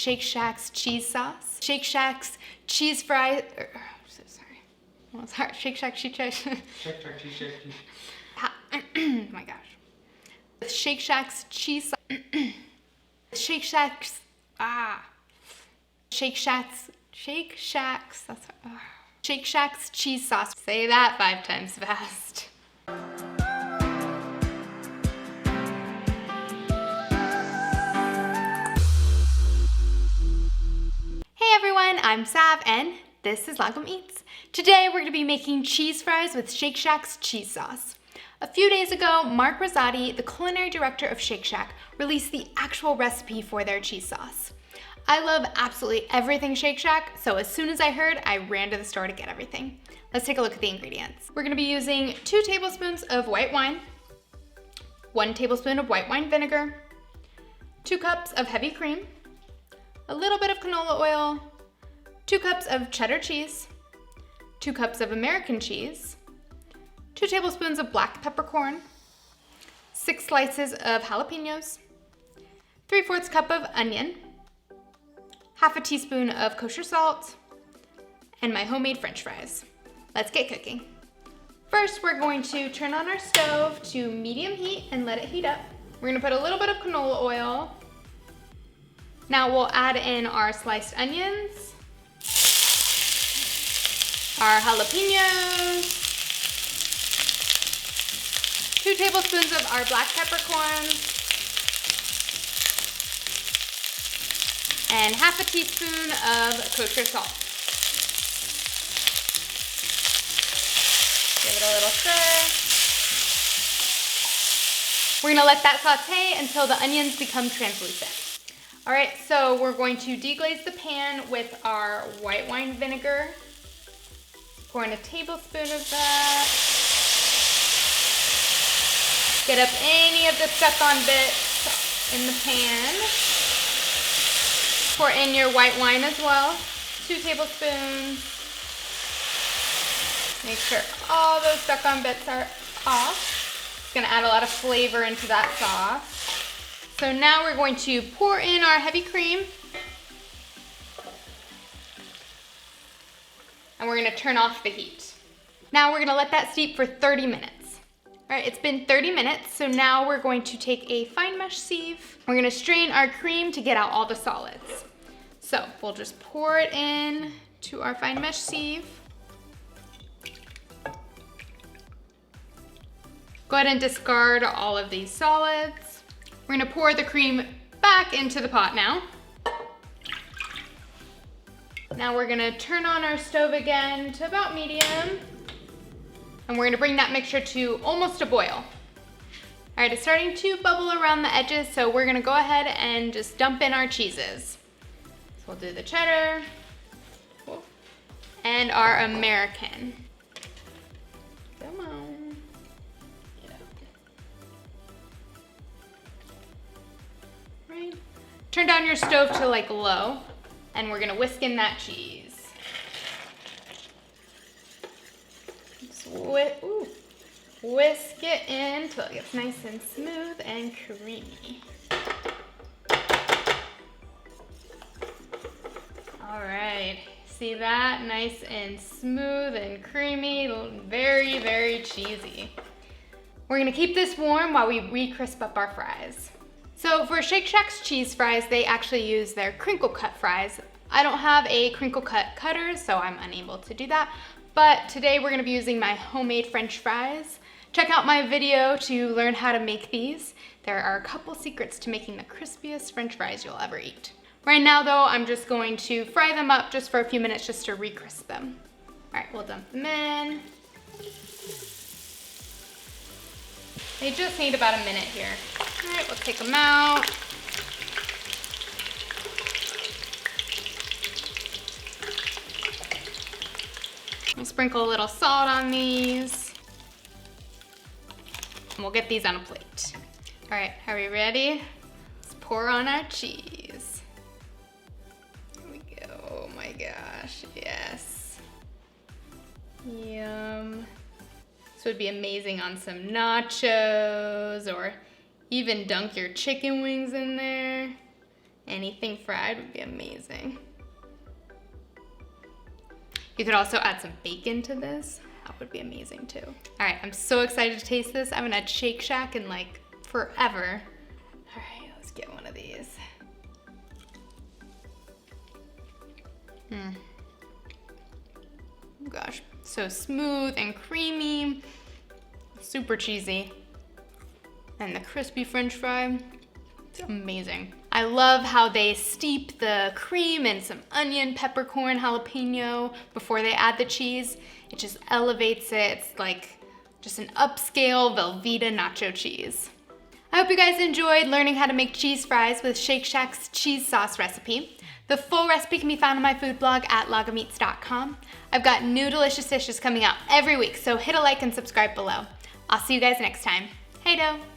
Shake Shack's cheese sauce, Shake Shack's cheese fries. So sorry. Well, it's hard. Shake Shack cheese. Shake Shack cheese. Oh my gosh. Shake Shack's cheese. Shake Shack's. Shake Shack's. That's. Shake Shack's cheese sauce. Say that 5 times fast. Hey everyone, I'm Sav and this is Lagom Eats. Today we're going to be making cheese fries with Shake Shack's cheese sauce. A few days ago, Mark Rosati, the culinary director of Shake Shack, released the actual recipe for their cheese sauce. I love absolutely everything Shake Shack, so as soon as I heard, I ran to the store to get everything. Let's take a look at the ingredients. We're going to be using 2 tablespoons of white wine, 1 tablespoon of white wine vinegar, 2 cups of heavy cream, a little bit of canola oil, 2 cups of cheddar cheese, 2 cups of American cheese, 2 tablespoons of black peppercorn, 6 slices of jalapenos, 3/4 cup of onion, half a teaspoon of kosher salt, and my homemade French fries. Let's get cooking. First, we're going to turn on our stove to medium heat and let it heat up. We're gonna put a little bit of canola oil. Now we'll add in our sliced onions, our jalapenos, 2 tablespoons of our black peppercorns, and half a teaspoon of kosher salt. Give it a little stir. We're gonna let that saute until the onions become translucent. All right, so we're going to deglaze the pan with our white wine vinegar. Pour in a tablespoon of that. Get up any of the stuck-on bits in the pan. Pour in your white wine as well, 2 tablespoons. Make sure all those stuck-on bits are off. It's gonna add a lot of flavor into that sauce. So now we're going to pour in our heavy cream. And we're gonna turn off the heat. Now we're gonna let that steep for 30 minutes. All right, it's been 30 minutes, so now we're going to take a fine mesh sieve. We're gonna strain our cream to get out all the solids. So we'll just pour it in to our fine mesh sieve. Go ahead and discard all of these solids. We're gonna pour the cream back into the pot now. Now we're gonna turn on our stove again to about medium. And we're gonna bring that mixture to almost a boil. All right, it's starting to bubble around the edges, so we're gonna go ahead and just dump in our cheeses. So we'll do the cheddar and our American. Come on. Get out. Right. Turn down your stove to like low, and we're gonna whisk in that cheese. Whisk it in until it gets nice and smooth and creamy. All right, see that? Nice and smooth and creamy, very, very cheesy. We're gonna keep this warm while we re-crisp up our fries. So for Shake Shack's cheese fries, they actually use their crinkle cut fries. I don't have a crinkle cut cutter, so I'm unable to do that. But today we're gonna be using my homemade French fries. Check out my video to learn how to make these. There are a couple secrets to making the crispiest French fries you'll ever eat. Right now though, I'm just going to fry them up just for a few minutes just to re-crisp them. All right, we'll dump them in. They just need about a minute here. All right, we'll take them out. We'll sprinkle a little salt on these. And we'll get these on a plate. All right, are we ready? Let's pour on our cheese. Here we go, oh my gosh, yes. Yum. This would be amazing on some nachos, or even dunk your chicken wings in there. Anything fried would be amazing. You could also add some bacon to this. That would be amazing too. All right, I'm so excited to taste this. I haven't had Shake Shack in like forever. All right, let's get one of these. Oh gosh, so smooth and creamy, super cheesy. And the crispy French fry, it's amazing. I love how they steep the cream in some onion, peppercorn, jalapeno before they add the cheese. It just elevates it. It's like just an upscale Velveeta nacho cheese. I hope you guys enjoyed learning how to make cheese fries with Shake Shack's cheese sauce recipe. The full recipe can be found on my food blog at logofmeats.com. I've got new delicious dishes coming out every week, so hit a like and subscribe below. I'll see you guys next time. Hey dough!